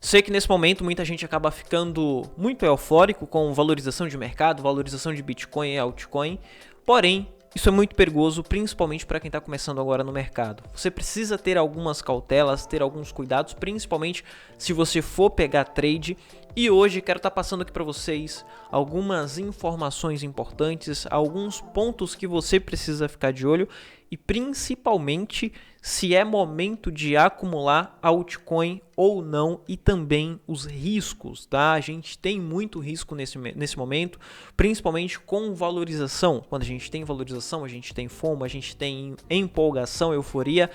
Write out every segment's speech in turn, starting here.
Sei que nesse momento muita gente acaba ficando muito eufórico com valorização de mercado, valorização de Bitcoin e altcoin, porém, isso é muito perigoso, principalmente para quem está começando agora no mercado. Você precisa ter algumas cautelas, ter alguns cuidados, principalmente se você for pegar trade. E hoje quero estar passando aqui para vocês algumas informações importantes, alguns pontos que você precisa ficar de olho e principalmente se é momento de acumular altcoin ou não e também os riscos, tá? A gente tem muito risco nesse momento, principalmente com valorização. Quando a gente tem valorização, a gente tem FOMO, a gente tem empolgação, euforia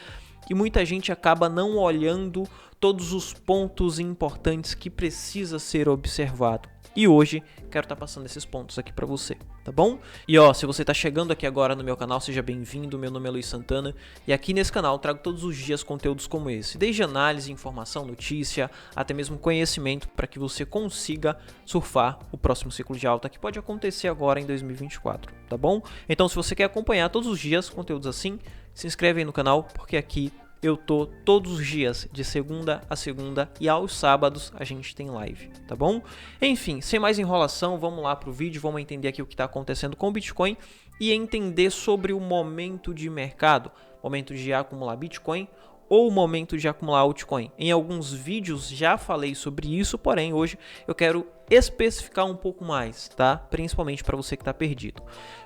e muita gente acaba não olhando todos os pontos importantes que precisa ser observado. E hoje quero estar passando esses pontos aqui para você, tá bom? E se você está chegando aqui agora no meu canal, seja bem-vindo. Meu nome é Luiz Santana e aqui nesse canal trago todos os dias conteúdos como esse, desde análise, informação, notícia, até mesmo conhecimento para que você consiga surfar o próximo ciclo de alta que pode acontecer agora em 2024, tá bom? Então, se você quer acompanhar todos os dias conteúdos assim, se inscreve aí no canal, porque aqui eu tô todos os dias, de segunda a segunda, e aos sábados a gente tem live, tá bom? Enfim, sem mais enrolação, vamos lá pro vídeo, vamos entender aqui o que está acontecendo com o Bitcoin e entender sobre o momento de mercado, momento de acumular Bitcoin ou momento de acumular altcoin. Em alguns vídeos já falei sobre isso, porém hoje eu quero especificar um pouco mais, tá? Principalmente para você que está perdido.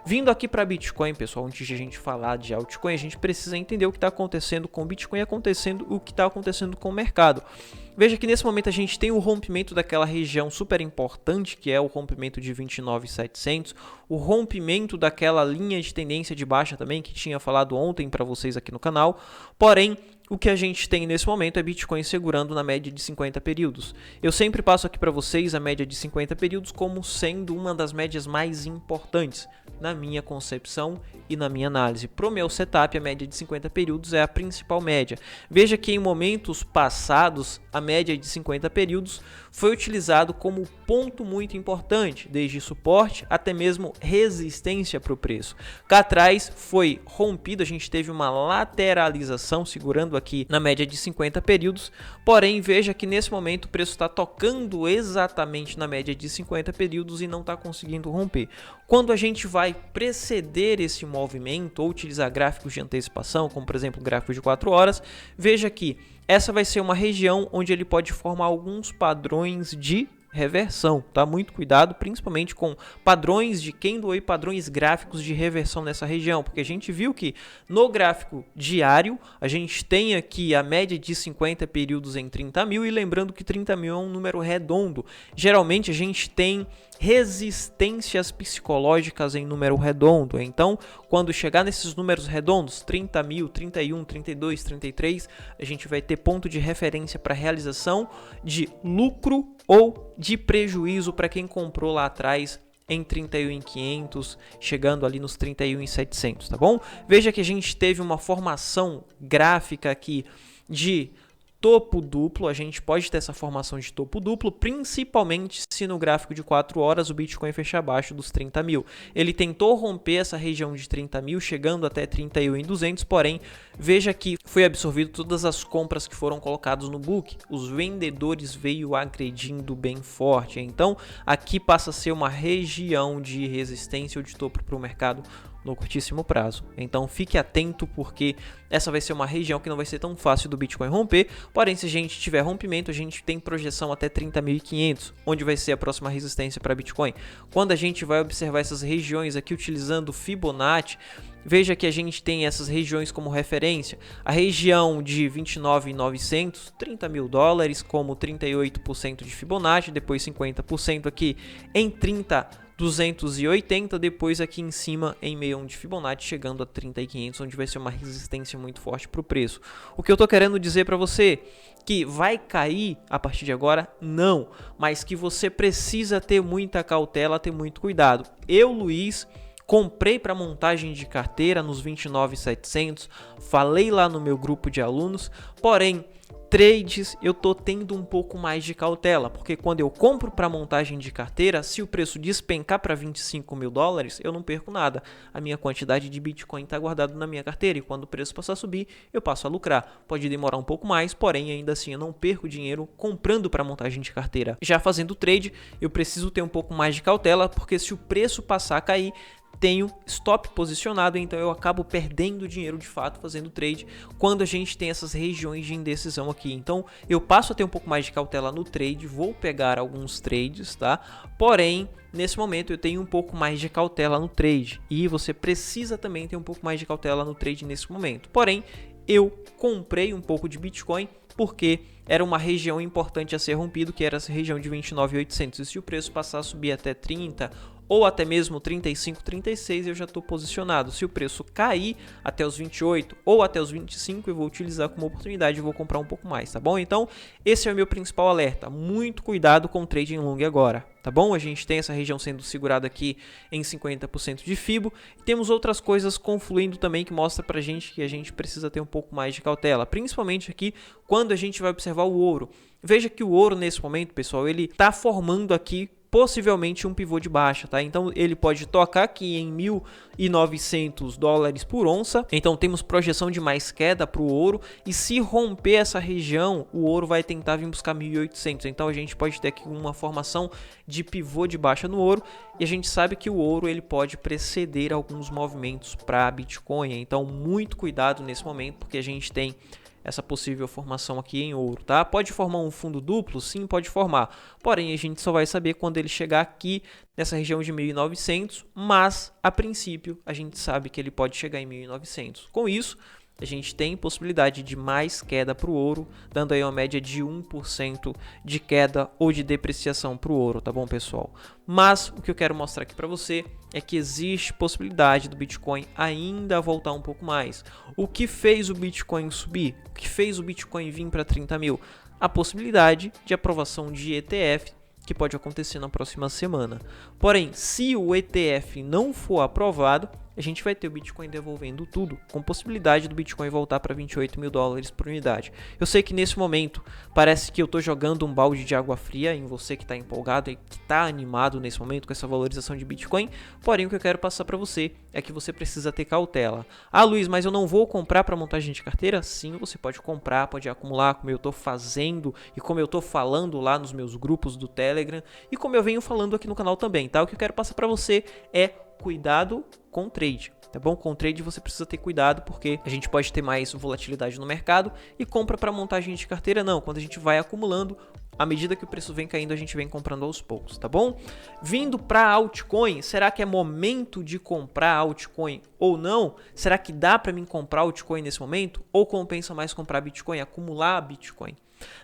Vindo aqui para Bitcoin, pessoal, antes de a gente falar de altcoin, a gente precisa entender o que está acontecendo com o Bitcoin e o que está acontecendo com o mercado. Veja que nesse momento a gente tem o rompimento daquela região super importante, que é o rompimento de 29.700, o rompimento daquela linha de tendência de baixa também, que tinha falado ontem para vocês aqui no canal, porém, o que a gente tem nesse momento é Bitcoin segurando na média de 50 períodos. Eu sempre passo aqui para vocês a média de 50 períodos como sendo uma das médias mais importantes na minha concepção e na minha análise. Para o meu setup, a média de 50 períodos é a principal média. Veja que em momentos passados, a média de 50 períodos foi utilizado como ponto muito importante, desde suporte até mesmo resistência para o preço. Cá atrás foi rompido, a gente teve uma lateralização segurando aqui na média de 50 períodos, porém veja que nesse momento o preço está tocando exatamente na média de 50 períodos e não está conseguindo romper. Quando a gente vai preceder esse movimento ou utilizar gráficos de antecipação, como por exemplo gráficos de 4 horas, veja que essa vai ser uma região onde ele pode formar alguns padrões de reversão, tá? Muito cuidado, principalmente com padrões de candle e padrões gráficos de reversão nessa região, porque a gente viu que no gráfico diário a gente tem aqui a média de 50 períodos em 30 mil e lembrando que 30 mil é um número redondo. Geralmente a gente tem resistências psicológicas em número redondo, então quando chegar nesses números redondos, 30 mil, 31, 32, 33, a gente vai ter ponto de referência para realização de lucro ou de prejuízo para quem comprou lá atrás em 31.500, chegando ali nos 31.700, tá bom? Veja que a gente teve uma formação gráfica aqui de topo duplo, a gente pode ter essa formação de topo duplo, principalmente se no gráfico de 4 horas o Bitcoin fechar abaixo dos 30 mil. Ele tentou romper essa região de 30 mil, chegando até 31.200, porém, veja que foi absorvido todas as compras que foram colocadas no book. Os vendedores veio agredindo bem forte, então aqui passa a ser uma região de resistência ou de topo para o mercado no curtíssimo prazo. Então fique atento porque essa vai ser uma região que não vai ser tão fácil do Bitcoin romper, porém se a gente tiver rompimento, a gente tem projeção até 30.500, onde vai ser a próxima resistência para Bitcoin. Quando a gente vai observar essas regiões aqui utilizando Fibonacci, veja que a gente tem essas regiões como referência, a região de 29.900, 30 mil dólares como 38% de Fibonacci, depois 50% aqui em 30.280, depois aqui em cima em meio de Fibonacci chegando a 30.500, onde vai ser uma resistência muito forte para o preço. O que eu estou querendo dizer para você que vai cair a partir de agora? Não, mas que você precisa ter muita cautela, ter muito cuidado. Eu, Luiz, comprei para montagem de carteira nos 29.700, falei lá no meu grupo de alunos, porém Trades, eu tô tendo um pouco mais de cautela, porque quando eu compro para montagem de carteira, se o preço despencar para 25 mil dólares, eu não perco nada. A minha quantidade de Bitcoin está guardada na minha carteira e quando o preço passar a subir, eu passo a lucrar. Pode demorar um pouco mais, porém ainda assim eu não perco dinheiro comprando para montagem de carteira. Já fazendo trade, eu preciso ter um pouco mais de cautela, porque se o preço passar a cair, tenho stop posicionado, então eu acabo perdendo dinheiro de fato fazendo trade quando a gente tem essas regiões de indecisão aqui. Então eu passo a ter um pouco mais de cautela no trade, vou pegar alguns trades, tá? Porém, nesse momento eu tenho um pouco mais de cautela no trade e você precisa também ter um pouco mais de cautela no trade nesse momento. Porém, eu comprei um pouco de Bitcoin porque era uma região importante a ser rompido, que era essa região de 29.800. E se o preço passar a subir até 30 ou até mesmo 35, 36, eu já estou posicionado. Se o preço cair até os 28 ou até os 25, eu vou utilizar como oportunidade e vou comprar um pouco mais, tá bom? Então, esse é o meu principal alerta. Muito cuidado com o trading long agora, tá bom? A gente tem essa região sendo segurada aqui em 50% de FIBO. E temos outras coisas confluindo também que mostra pra gente que a gente precisa ter um pouco mais de cautela, principalmente aqui quando a gente vai observar o ouro. Veja que o ouro nesse momento, pessoal, ele está formando aqui possivelmente um pivô de baixa, tá? Então ele pode tocar aqui em 1.900 dólares por onça. Então temos projeção de mais queda para o ouro e se romper essa região, o ouro vai tentar vir buscar 1.800. Então a gente pode ter aqui uma formação de pivô de baixa no ouro e a gente sabe que o ouro ele pode preceder alguns movimentos para Bitcoin. Então muito cuidado nesse momento porque a gente tem essa possível formação aqui em ouro, tá? Pode formar um fundo duplo? Sim, pode formar. Porém, a gente só vai saber quando ele chegar aqui nessa região de 1.900, mas a princípio a gente sabe que ele pode chegar em 1.900. Com isso, a gente tem possibilidade de mais queda para o ouro, dando aí uma média de 1% de queda ou de depreciação para o ouro, tá bom, pessoal? Mas o que eu quero mostrar aqui para você é que existe possibilidade do Bitcoin ainda voltar um pouco mais. O que fez o Bitcoin subir? O que fez o Bitcoin vir para 30 mil? A possibilidade de aprovação de ETF, que pode acontecer na próxima semana. Porém, se o ETF não for aprovado, a gente vai ter o Bitcoin devolvendo tudo, com possibilidade do Bitcoin voltar para 28 mil dólares por unidade. Eu sei que nesse momento parece que eu estou jogando um balde de água fria em você que está empolgado e que está animado nesse momento com essa valorização de Bitcoin, porém o que eu quero passar para você é que você precisa ter cautela. Ah, Luiz, mas eu não vou comprar para montagem de carteira? Sim, você pode comprar, pode acumular, como eu estou fazendo e como eu estou falando lá nos meus grupos do Telegram e como eu venho falando aqui no canal também, tá? O que eu quero passar para você é cuidado com trade, tá bom? Com trade você precisa ter cuidado porque a gente pode ter mais volatilidade no mercado e compra para montagem de carteira não, quando a gente vai acumulando, à medida que o preço vem caindo a gente vem comprando aos poucos, tá bom? Vindo para altcoin, será que é momento de comprar altcoin ou não? Será que dá para mim comprar altcoin nesse momento? Ou compensa mais comprar Bitcoin, acumular Bitcoin?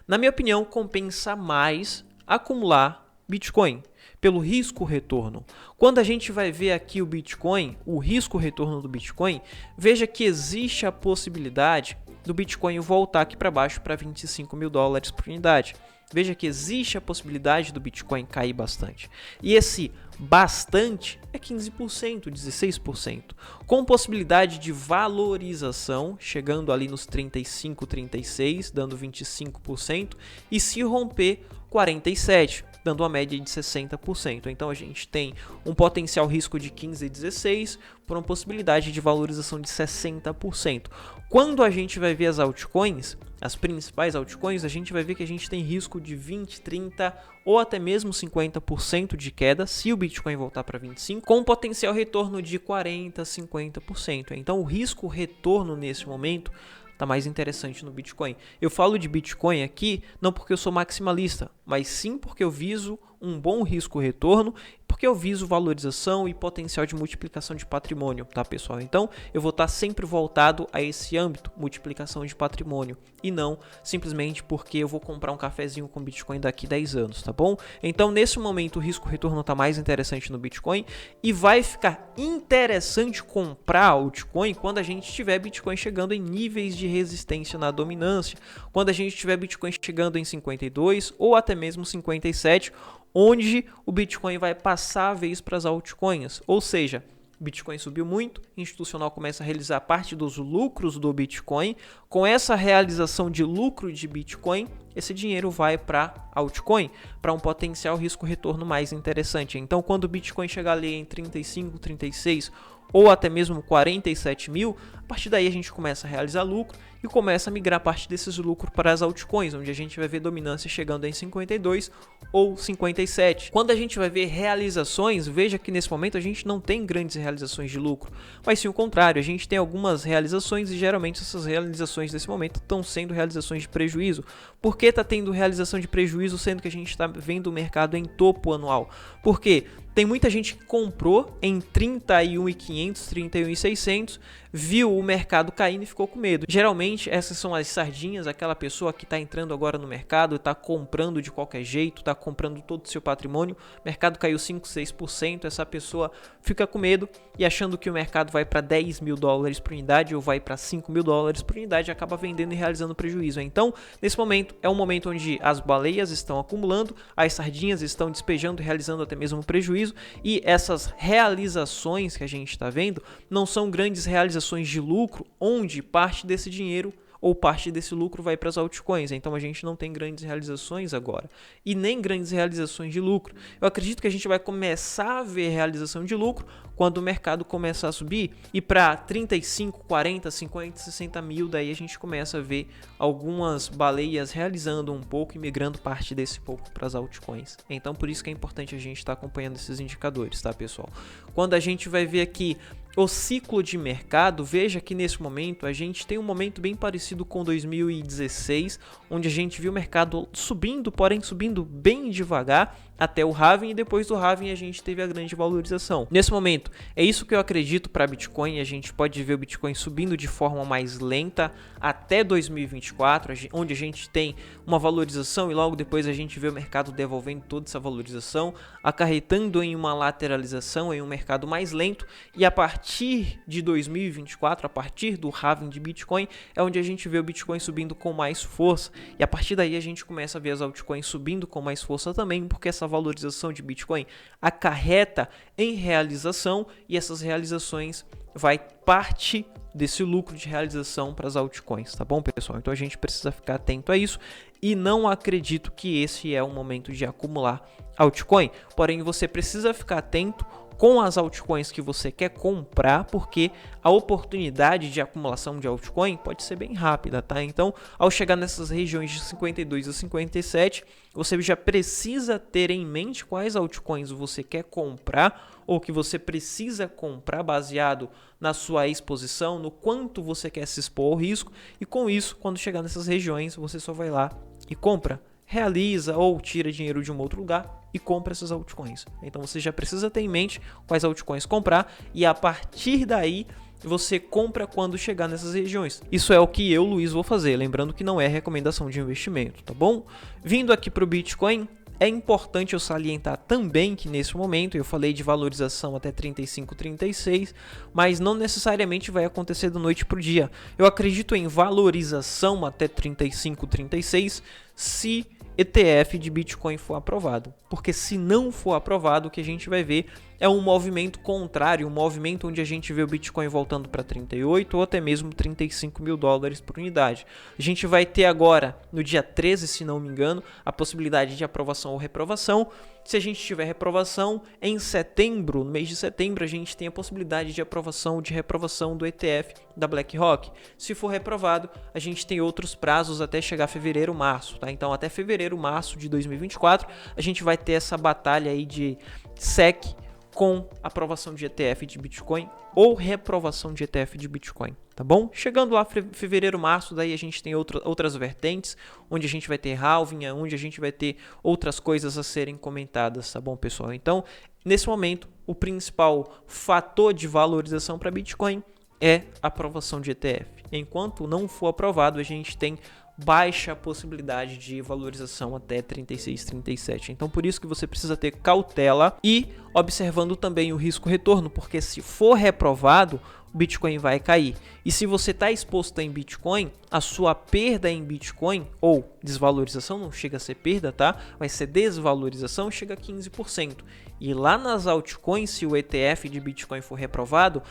Na minha opinião, compensa mais acumular Bitcoin, pelo risco-retorno. Quando a gente vai ver aqui o Bitcoin, o risco-retorno do Bitcoin, veja que existe a possibilidade do Bitcoin voltar aqui para baixo para 25 mil dólares por unidade. Veja que existe a possibilidade do Bitcoin cair bastante. E esse bastante é 15%, 16%, com possibilidade de valorização, chegando ali nos 35, 36, dando 25%, e se romper 47%, dando uma média de 60%. Então a gente tem um potencial risco de 15 e 16 por uma possibilidade de valorização de 60%. Quando a gente vai ver as altcoins, as principais altcoins, a gente vai ver que a gente tem risco de 20, 30 ou até mesmo 50% de queda se o Bitcoin voltar para 25, com potencial retorno de 40, 50%. Então o risco retorno nesse momento está mais interessante no Bitcoin. Eu falo de Bitcoin aqui não porque eu sou maximalista, mas sim porque eu viso um bom risco-retorno, porque eu viso valorização e potencial de multiplicação de patrimônio, tá, pessoal? Então, eu vou estar sempre voltado a esse âmbito, multiplicação de patrimônio, e não simplesmente porque eu vou comprar um cafezinho com Bitcoin daqui 10 anos, tá bom? Então, nesse momento, o risco-retorno está mais interessante no Bitcoin e vai ficar interessante comprar altcoin quando a gente tiver Bitcoin chegando em níveis de resistência na dominância, quando a gente tiver Bitcoin chegando em 52 ou até mesmo 57, onde o Bitcoin vai passar a vez para as altcoins, ou seja, Bitcoin subiu muito, institucional começa a realizar parte dos lucros do Bitcoin. Com essa realização de lucro de Bitcoin, esse dinheiro vai para altcoin, para um potencial risco-retorno mais interessante. Então, quando o Bitcoin chegar ali em 35, 36 ou até mesmo 47 mil, a partir daí a gente começa a realizar lucro e começa a migrar parte desses lucros para as altcoins, onde a gente vai ver dominância chegando em 52 ou 57. Quando a gente vai ver realizações, veja que nesse momento a gente não tem grandes realizações de lucro, mas sim o contrário, a gente tem algumas realizações e geralmente essas realizações nesse momento estão sendo realizações de prejuízo. Por que está tendo realização de prejuízo sendo que a gente está vendo o mercado em topo anual? Porque tem muita gente que comprou em 31.500, 31.600, viu o mercado caindo e ficou com medo. Geralmente essas são as sardinhas, aquela pessoa que está entrando agora no mercado, está comprando de qualquer jeito, está comprando todo o seu patrimônio, o mercado caiu 5, 6%, essa pessoa fica com medo e achando que o mercado vai para 10 mil dólares por unidade ou vai para 5 mil dólares por unidade, acaba vendendo e realizando prejuízo. Então, nesse momento, é um momento onde as baleias estão acumulando, as sardinhas estão despejando e realizando até mesmo prejuízo, e essas realizações que a gente está vendo não são grandes realizações de lucro, onde parte desse dinheiro ou parte desse lucro vai para as altcoins. Então a gente não tem grandes realizações agora e nem grandes realizações de lucro. Eu acredito que a gente vai começar a ver realização de lucro quando o mercado começar a subir e para 35, 40, 50, 60 mil, daí a gente começa a ver algumas baleias realizando um pouco e migrando parte desse pouco para as altcoins. Então por isso que é importante a gente estar acompanhando esses indicadores, tá, pessoal? Quando a gente vai ver aqui o ciclo de mercado, veja que nesse momento a gente tem um momento bem parecido com 2016, onde a gente viu o mercado subindo, porém subindo bem devagar até o halving, e depois do halving a gente teve a grande valorização. Nesse momento, é isso que eu acredito para Bitcoin. A gente pode ver o Bitcoin subindo de forma mais lenta até 2024, onde a gente tem uma valorização e logo depois a gente vê o mercado devolvendo toda essa valorização, acarretando em uma lateralização, em um mercado mais lento, e a partir de 2024, a partir do halving de Bitcoin, é onde a gente vê o Bitcoin subindo com mais força, e a partir daí a gente começa a ver as altcoins subindo com mais força também, porque essa valorização de Bitcoin acarreta em realização, e essas realizações vai parte desse lucro de realização para as altcoins, tá bom, pessoal? Então a gente precisa ficar atento a isso, e não acredito que esse é o momento de acumular altcoin, porém você precisa ficar atento com as altcoins que você quer comprar, porque a oportunidade de acumulação de altcoin pode ser bem rápida, tá? Então, ao chegar nessas regiões de 52 a 57, você já precisa ter em mente quais altcoins você quer comprar ou que você precisa comprar baseado na sua exposição, no quanto você quer se expor ao risco, e com isso, quando chegar nessas regiões, você só vai lá e compra, realiza ou tira dinheiro de um outro lugar e compra essas altcoins. Então você já precisa ter em mente quais altcoins comprar, e a partir daí você compra quando chegar nessas regiões. Isso é o que eu, Luiz, vou fazer, lembrando que não é recomendação de investimento, tá bom? Vindo aqui para o Bitcoin, é importante eu salientar também que nesse momento eu falei de valorização até 35, 36, mas não necessariamente vai acontecer da noite para o dia. Eu acredito em valorização até 35, 36 se ETF de Bitcoin for aprovado, porque se não for aprovado, o que a gente vai ver é um movimento contrário, um movimento onde a gente vê o Bitcoin voltando para 38 ou até mesmo 35 mil dólares por unidade. A gente vai ter agora, no dia 13, se não me engano, a possibilidade de aprovação ou reprovação. Se a gente tiver reprovação, em setembro, no mês de setembro, a gente tem a possibilidade de aprovação ou de reprovação do ETF da BlackRock. Se for reprovado, a gente tem outros prazos até chegar a fevereiro, março, tá? Então, até fevereiro, março de 2024, a gente vai ter essa batalha aí de SEC com aprovação de ETF de Bitcoin ou reprovação de ETF de Bitcoin, tá bom? Chegando lá fevereiro, março, daí a gente tem outras vertentes, onde a gente vai ter halving, onde a gente vai ter outras coisas a serem comentadas, tá bom, pessoal? Então, nesse momento, o principal fator de valorização para Bitcoin é a aprovação de ETF. Enquanto não for aprovado, a gente tem baixa possibilidade de valorização até 36, 37. Então, por isso que você precisa ter cautela e observando também o risco retorno, porque se for reprovado, o Bitcoin vai cair. E se você está exposto em Bitcoin, a sua perda em Bitcoin, ou desvalorização, não chega a ser perda, tá? Vai ser desvalorização, chega a 15%. E lá nas altcoins, se o ETF de Bitcoin for reprovado,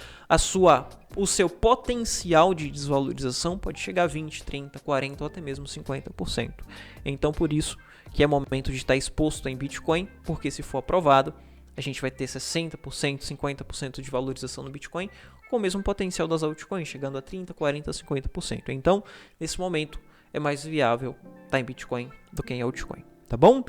o seu potencial de desvalorização pode chegar a 20, 30, 40 ou até mesmo 50%. Então, por isso que é momento de estar exposto em Bitcoin, porque se for aprovado, a gente vai ter 60%, 50% de valorização no Bitcoin, com o mesmo potencial das altcoins, chegando a 30%, 40%, 50%. Então, nesse momento, é mais viável estar em Bitcoin do que em altcoin, tá bom?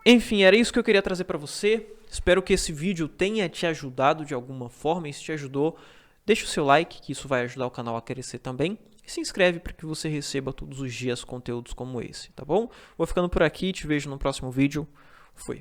Enfim, era isso que eu queria trazer para você. Espero que esse vídeo tenha te ajudado de alguma forma. E se te ajudou, deixa o seu like, que isso vai ajudar o canal a crescer também. E se inscreve para que você receba todos os dias conteúdos como esse, tá bom? Vou ficando por aqui, te vejo no próximo vídeo. Fui!